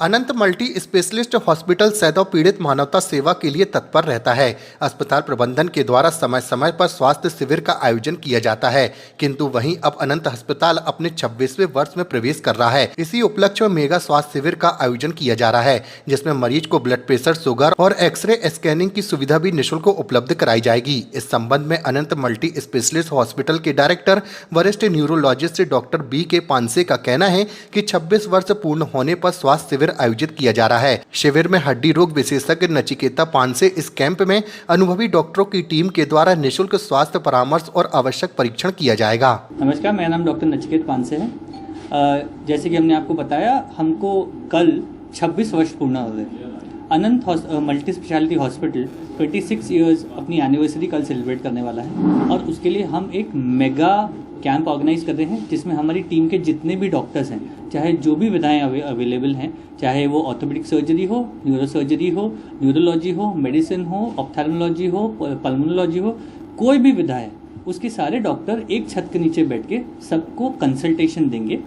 अनंत multi specialist hospital सैदव पीड़ित मानवता सेवा के लिए तत्पर रहता है। अस्पताल प्रबंधन के द्वारा समय समय पर स्वास्थ्य शिविर का आयोजन किया जाता है, किंतु वहीं अब अनंत अस्पताल अपने 26वें वर्ष में प्रवेश कर रहा है। इसी उपलक्ष्य में मेगा स्वास्थ्य शिविर का आयोजन किया जा रहा है, जिसमें मरीज को ब्लड प्रेशर, शुगर और एक्सरे स्कैनिंग की सुविधा भी निःशुल्क उपलब्ध कराई जाएगी। इस संबंध में अनंत मल्टी स्पेशलिस्ट हॉस्पिटल के डायरेक्टर वरिष्ठ न्यूरोलॉजिस्ट डॉक्टर B.K. पानसे का कहना है कि 26 वर्ष पूर्ण होने पर स्वास्थ्य शिविर आयोजित किया जा रहा है। शिविर में हड्डी रोग विशेषज्ञ नचिकेता पानसे इस कैंप में अनुभवी डॉक्टरों की टीम के द्वारा निःशुल्क स्वास्थ्य परामर्श और आवश्यक परीक्षण किया जाएगा। नमस्कार, मेरा नाम डॉक्टर नचिकेता पानसे है। जैसे कि हमने आपको बताया, हमको कल 26 वर्ष पूर्ण हो गए। अनंत मल्टी स्पेशलिटी हॉस्पिटल 26 ईयर्स अपनी एनिवर्सरी कल सेलिब्रेट करने वाला है और उसके लिए हम एक मेगा कैंप ऑर्गेनाइज कर रहे हैं, जिसमें हमारी टीम के जितने भी डॉक्टर्स हैं, चाहे जो भी विधाएं अवेलेबल हैं, चाहे वो ऑर्थोपेडिक सर्जरी हो, न्यूरो सर्जरी हो, न्यूरोलॉजी हो, मेडिसिन हो, ऑप्थेल्मोलॉजी हो, पल्मोनोलॉजी हो, कोई भी विधा है, उसके सारे डॉक्टर एक छत के नीचे बैठ के सबको कंसल्टेशन देंगे।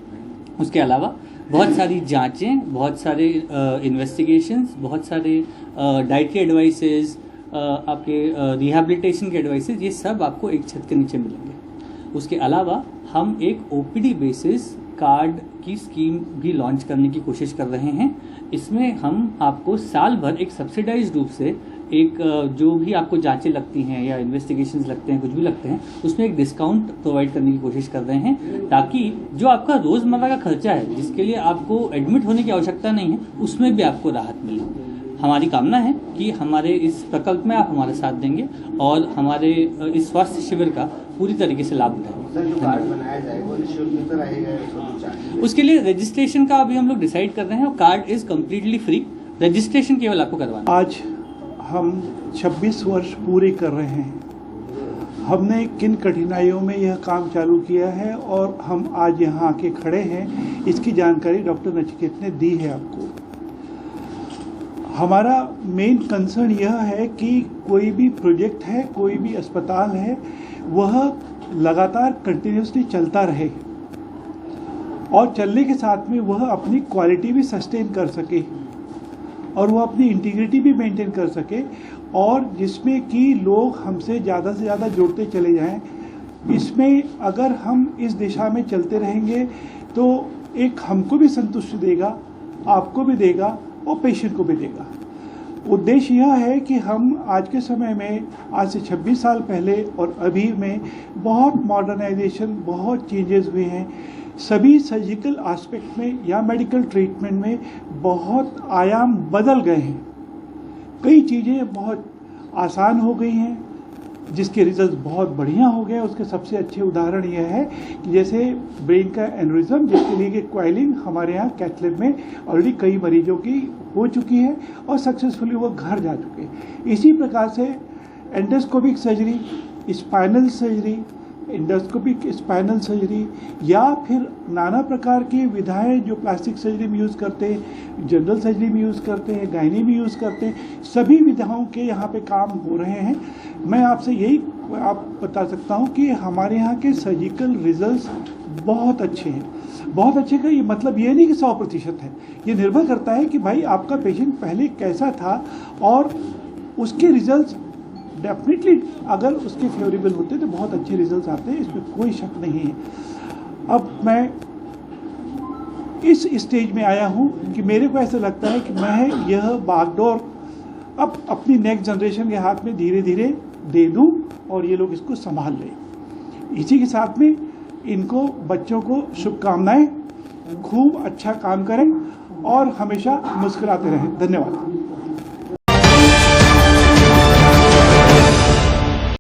उसके अलावा बहुत सारी जांचें, बहुत सारे इन्वेस्टिगेशंस, बहुत सारे डाइटरी एडवाइसेस, आपके रिहैबिलिटेशन के एडवाइसेस, ये सब आपको एक छत के नीचे मिलेंगे। उसके अलावा हम एक OPD बेसिस कार्ड की स्कीम भी लॉन्च करने की कोशिश कर रहे हैं। इसमें हम आपको साल भर एक सब्सिडाइज्ड रूप से एक जो भी आपको जांचें लगती हैं या इन्वेस्टिगेशंस लगते हैं, कुछ भी लगते हैं, उसमें एक डिस्काउंट प्रोवाइड करने की कोशिश कर रहे हैं, ताकि जो आपका रोज़मर्रा का खर्चा है, जिसके लिए आपको एडमिट होने की आवश्यकता नहीं है, उसमें भी आपको राहत मिले। हमारी कामना है कि हमारे इस प्रकल्प में आप हमारा साथ देंगे और हमारे इस स्वास्थ्य शिविर का पूरी तरीके से लाभ उठाएंगे। उसके लिए रजिस्ट्रेशन का अभी हम लोग डिसाइड कर रहे हैं और card is completely free. Registration केवल आपको करवाना। आज हम 26 वर्ष पूरे कर रहे हैं। हमने किन कठिनाइयों में यह काम चालू किया है और हम आज यहाँ आके खड़े हैं, इसकी जानकारी डॉक्टर नचिकेत ने दी है आपको। हमारा मेन कंसर्न यह है कि कोई भी प्रोजेक्ट है, कोई भी अस्पताल है, वह लगातार कंटिन्यूसली चलता रहे और चलने के साथ में वह अपनी क्वालिटी भी सस्टेन कर सके और वह अपनी इंटीग्रिटी भी मेंटेन कर सके, और जिसमें कि लोग हमसे ज़्यादा से ज़्यादा जुड़ते चले जाएं। इसमें अगर हम इस दिशा में चलते रहेंगे तो एक हमको भी संतुष्टि देगा, आपको भी देगा और पेशेंट को भी देगा। उद्देश्य यह है कि हम आज के समय में, आज से 26 साल पहले और अभी में बहुत मॉडर्नाइजेशन, बहुत चेंजेस हुए हैं। सभी सर्जिकल एस्पेक्ट में या मेडिकल ट्रीटमेंट में बहुत आयाम बदल गए हैं। कई चीज़ें बहुत आसान हो गई हैं, जिसके रिजल्ट बहुत बढ़िया हो गए। उसके सबसे अच्छे उदाहरण यह है कि जैसे ब्रेन का एन्युरिज्म, जिसके लिए कि क्वाइलिंग हमारे यहाँ कैथ लैब में ऑलरेडी कई मरीजों की हो चुकी है और सक्सेसफुली वो घर जा चुके हैं। इसी प्रकार से endoscopic surgery, spinal surgery, endoscopic spinal surgery या फिर नाना प्रकार की विधाएं जो प्लास्टिक सर्जरी में यूज़ करते हैं, जनरल सर्जरी में यूज़ करते हैं, गायनी में यूज़ करते हैं, सभी विधाओं के यहाँ पे काम हो रहे हैं। मैं आपसे यही आप बता सकता हूँ कि हमारे यहाँ के सर्जिकल रिजल्ट्स बहुत अच्छे हैं। बहुत अच्छे का ये मतलब ये नहीं कि 100% है, ये निर्भर करता है कि भाई आपका पेशेंट पहले कैसा था और उसके रिजल्ट्स डेफिनेटली अगर उसके फेवरेबल होते तो बहुत अच्छे रिजल्ट्स आते हैं, इसमें कोई शक नहीं है। अब मैं इस स्टेज में आया हूँ कि मेरे को ऐसा लगता है कि मैं यह बागडोर अब अपनी नेक्स्ट जनरेशन के हाथ में धीरे धीरे दे दूँ और ये लोग इसको संभाल लें। इसी के साथ में इनको, बच्चों को शुभकामनाएं, खूब अच्छा काम करें और हमेशा मुस्कुराते रहें। धन्यवाद।